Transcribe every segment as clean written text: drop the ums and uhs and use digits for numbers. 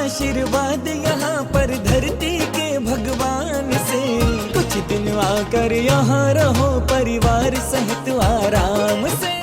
आशीर्वाद यहाँ पर धरती के भगवान से। कुछ दिन आकर यहाँ रहो परिवार सहित आराम से।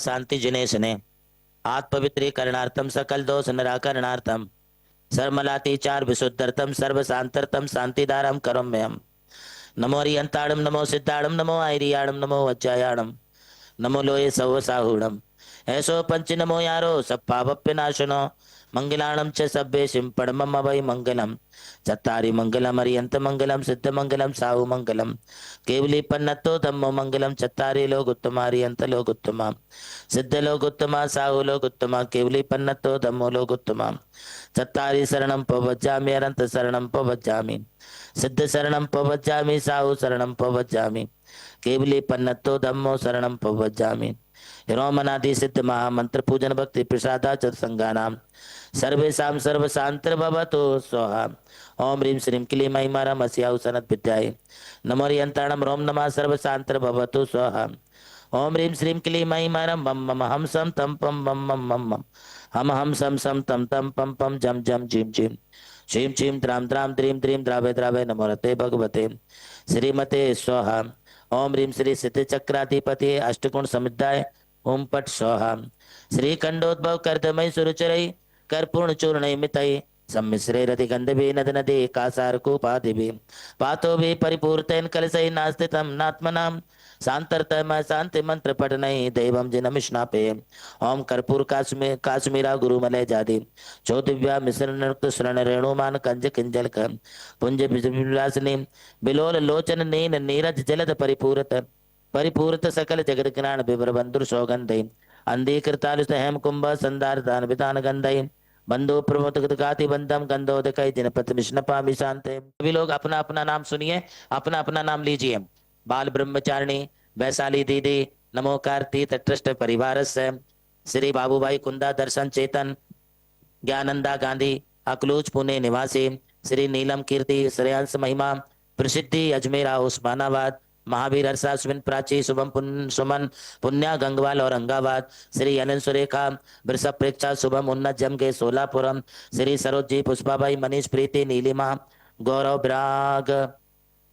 शांति जिनेशने आत्म पवित्रीकरणार्थम सकल दोष निराकरणार्थम सर्वमलातीचार विशुद्धर्थम सर्वशांतर्थम शांतिदारम करोम्यहम। नमो हरियंताणम नमो सिद्धाणम नमो आयरियाणम नमो वज्जायाणम नमो लोये सवसाहूणम। ऐसो पंच नमो यारो सब पापप्य नाशनो मंगलाणम च सभ्ये सिंपणमम अभय मंगलम। चत्तारि मंगलम हरियंत मंगलम सिद्ध मंगलम साहु मंगलम केवली पन्नतो धम्मो मंगलम। चत्तारि लोग उत्तमा हरियंत लोग उत्तमा सिद्ध लोग उत्तमा साहु लोग उत्तमा केवली पन्नतो धम्मो लोग उत्तमा। चत्तारि शरणं पवज्जामि अनंत शरणं पवज्जामि सिद्ध शरणं पवज्जामि साहु शरणं पवज्जामि केवली पन्नतो धम्मो शरणं पवज्जामि। रोमनादि सिद्ध महामंत्र पूजन भक्ति प्रसादाच संगानाम सर्वेशाम सर्वशांतिर्भवतु स्वाहा। ओम ह्रीं श्रीं क्लीं ऐं अस्याहु सनत विद्याय नमो हरियंताणं रोम नमः सर्वशांतिर्भवतु स्वाहा। ओम ह्रीं श्रीं क्लीं ऐं मम मम हम सम तम पम मम मम मम मम हम सम सम तम तम पम पम जम जम जिम जिम क्षीम क्षीम द्राम द्राम द्रीम द्रीम द्रावे द्रावे नमो रते भगवते श्रीमते स्वाहा। ओम ह्रीं श्री सिद्ध चक्राधिपति अष्टगुण समुदाय ओम पट स्वाहा। श्री खंडोद्भव कर्दमय सुरुचरई कर्पूर्ण चूर्ण मितई सम्मिश्रे रति गंधभि नद नदी कासार कूपादिभि पातो भी परिपूर्तन कलशई नास्तितम नात्मनाम शांतरतम शांति मंत्र पठनई दैवम जिनमिष्णापे। ओम कर्पूर काश्मीरा गुरुमलय जादि ज्योतिव्या मिश्रण शरण रेणुमान कंज किंजल पुंज विलासिनी बिलोल लोचन नीन नीरज जलद परिपूरत सकल जगत ज्ञान विवर बंधुर सौगंधई अंधीकृतालुस्त हेम कुंभ संदार दान विधान गंधई बंधु प्रमोदकाति बंधम गंधोदकई जिनपत विष्णपामि शांते। सभी लोग अपना अपना नाम सुनिए, अपना अपना नाम लीजिए। बाल ब्रह्मचारिणी वैशाली दीदी नमोकार तीर्थ ट्रस्ट परिवार से श्री बाबूभाई कुंदा दर्शन चेतन ज्ञानंदा गांधी अकलूज पुणे निवासी श्री नीलम कीर्ति श्रेयांश महिमा प्रसिद्धि अजमेरा उस्मानाबाद महावीर हर्षा सुमिन प्राची शुभम सुमन पुण्या गंगवाल औरंगाबाद। श्री अनिल सुरेखा वृषभ प्रेक्षा शुभम उन्नत जम के सोलापुरम। श्री सरोज जी पुष्पाबाई मनीष प्रीति नीलिमा गौरव विराग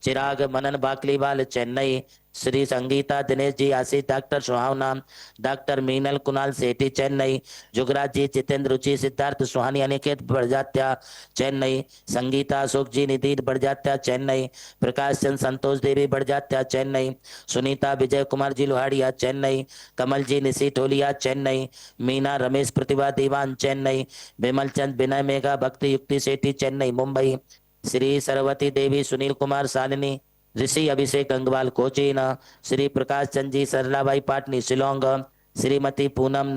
चिराग मनन बाकलीवाल चेन्नई। श्री संगीता दिनेश जी आशीष डॉक्टर सुहावना डॉक्टर मीनल कुणाल सेठी चेन्नई। जुगराज जी जितेंद्र रुचि सिद्धार्थ सुहानी अनिकेत बड़जात्या चेन्नई। संगीता अशोक जी निधि बड़जात्या चेन्नई। प्रकाश चंद संतोष देवी बड़जात्या चेन्नई। सुनीता विजय कुमार जी लोहाड़िया चेन्नई। कमल जी निशी टोलिया चेन्नई। मीना रमेश प्रतिभा दीवान चेन्नई। विमल चंद विनय मेघा भक्ति युक्ति सेठी चेन्नई मुंबई। श्री सरस्वती देवी सुनील कुमार सालिनी ऋषि अभिषेक गंगवाल कोचीन। श्री प्रकाश चंद जी सरलाबाई पाटनी शिलोंग। श्रीमती पूनम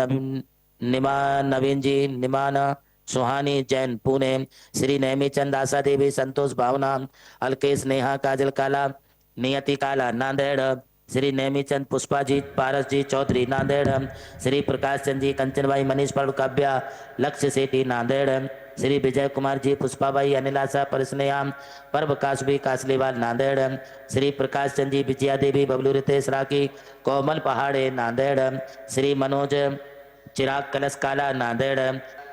नवीन जी निमान सुहानी जैन पुणे। श्री नेमी चंद आशा देवी संतोष भावना अलकेश नेहा काजल काला नियति काला नांदेड़। श्री नेमीचंद पुष्पा जी पारस जी चौधरी नांदेड़। श्री प्रकाश चंद जी कंचनबाई मनीष पड़ काव्या लक्ष्य सेठी नांदेड़। श्री विजय कुमार जी पुष्पाबाई अनिलासा परिस्नेयाम पर्व कासबी कासलीवाल नांदेड़। श्री प्रकाश चंद जी विजया देवी बबलू रितेश राकी कोमल पहाड़े नांदेड़। श्री मनोज चिराग कलश काला नांदेड़।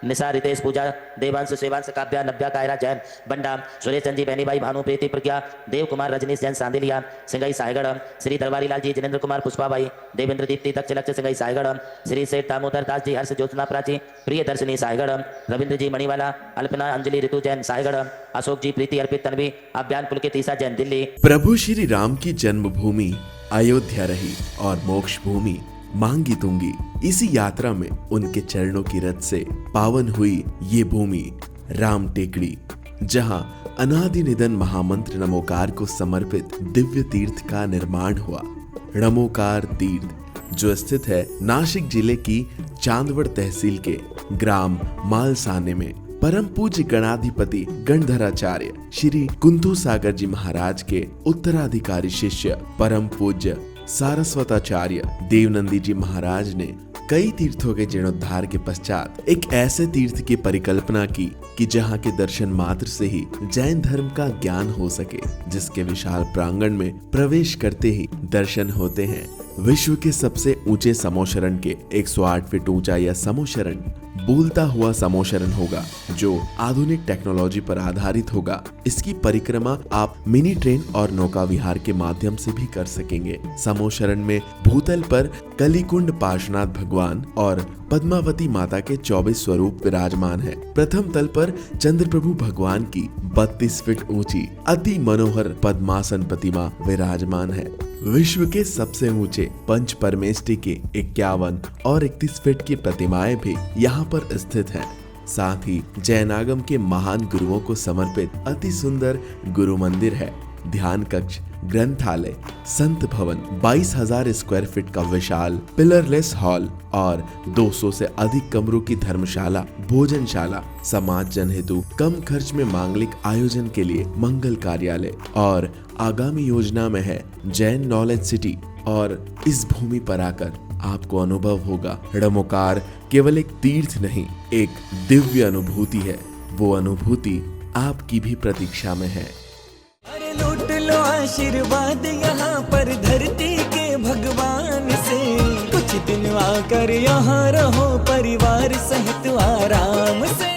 निशा रितेश पूजा देवांश सेवांश काव्या नव्या कायरा जैन बंडा। सुरेश चंद जी बहनी भाई भानु प्रीति प्रज्ञा देव कुमार रजनीश जैन सांदिलिया सिंगई सायगढ़। श्री दरबारी लाल जी जिनेन्द्र कुमार पुष्पाबाई देवेंद्र दीप्ति दक्ष लक्ष्य सिंगई सायगढ़। श्री सेठ दामोदर दास जी हर्ष ज्योत्सना प्राची प्रिय दर्शनी सायगढ़। रविंद्र जी मणिवाला अल्पना अंजलि ऋतु जैन सायगढ़। अशोक जी प्रीति अर्पित तन्वी अभियान पुलकित ईसा जैन दिल्ली। प्रभु श्री राम की जन्मभूमि अयोध्या रही और मोक्ष भूमि मांगी तुंगी। इसी यात्रा में उनके चरणों की रथ से पावन हुई ये भूमि राम टेकड़ी, जहां अनादि निधन महामंत्र नमोकार को समर्पित दिव्य तीर्थ का निर्माण हुआ। नमोकार तीर्थ जो स्थित है नासिक जिले की चांदवड़ तहसील के ग्राम मालसाने में, परम पूज्य गणाधिपति गणधराचार्य श्री कुंतु सागर जी महाराज के उत्तराधिकारी शिष्य परम पूज्य सारस्वताचार्य देवनंदी जी महाराज ने कई तीर्थों के जीर्णोद्धार के पश्चात एक ऐसे तीर्थ की परिकल्पना की कि जहां के दर्शन मात्र से ही जैन धर्म का ज्ञान हो सके, जिसके विशाल प्रांगण में प्रवेश करते ही दर्शन होते हैं विश्व के सबसे ऊंचे समोशरण के 108 फीट ऊंचा यह समोशरण बोलता हुआ समोशरण होगा जो आधुनिक टेक्नोलॉजी पर आधारित होगा। इसकी परिक्रमा आप मिनी ट्रेन और नौका विहार के माध्यम से भी कर सकेंगे। समोशरण में भूतल पर कलिकुंड पार्श्वनाथ भगवान और पद्मावती माता के 24 स्वरूप विराजमान है। प्रथम तल पर चंद्र प्रभु भगवान की 32 फीट ऊंची अति मनोहर पद्मासन प्रतिमा विराजमान है। विश्व के सबसे ऊंचे पंच परमेष्टि के 51 और 31 फीट की प्रतिमाएं भी यहाँ पर स्थित हैं। साथ ही जैनागम के महान गुरुओं को समर्पित अति सुंदर गुरु मंदिर है। ध्यान कक्ष, ग्रंथालय, संत भवन, 22,000 स्क्वायर फीट का विशाल पिलरलेस हॉल और 200 से अधिक कमरों की धर्मशाला, भोजनशाला, समाज जन हेतु कम खर्च में मांगलिक आयोजन के लिए मंगल कार्यालय और आगामी योजना में है जैन नॉलेज सिटी। और इस भूमि पर आकर आपको अनुभव होगा नमोकार केवल एक तीर्थ नहीं, एक दिव्य अनुभूति है। वो अनुभूति आपकी भी प्रतीक्षा में है। अरे लूट लो आशीर्वाद यहाँ पर धरती के भगवान से, कुछ दिन आकर यहाँ रहो परिवार सहित आराम से।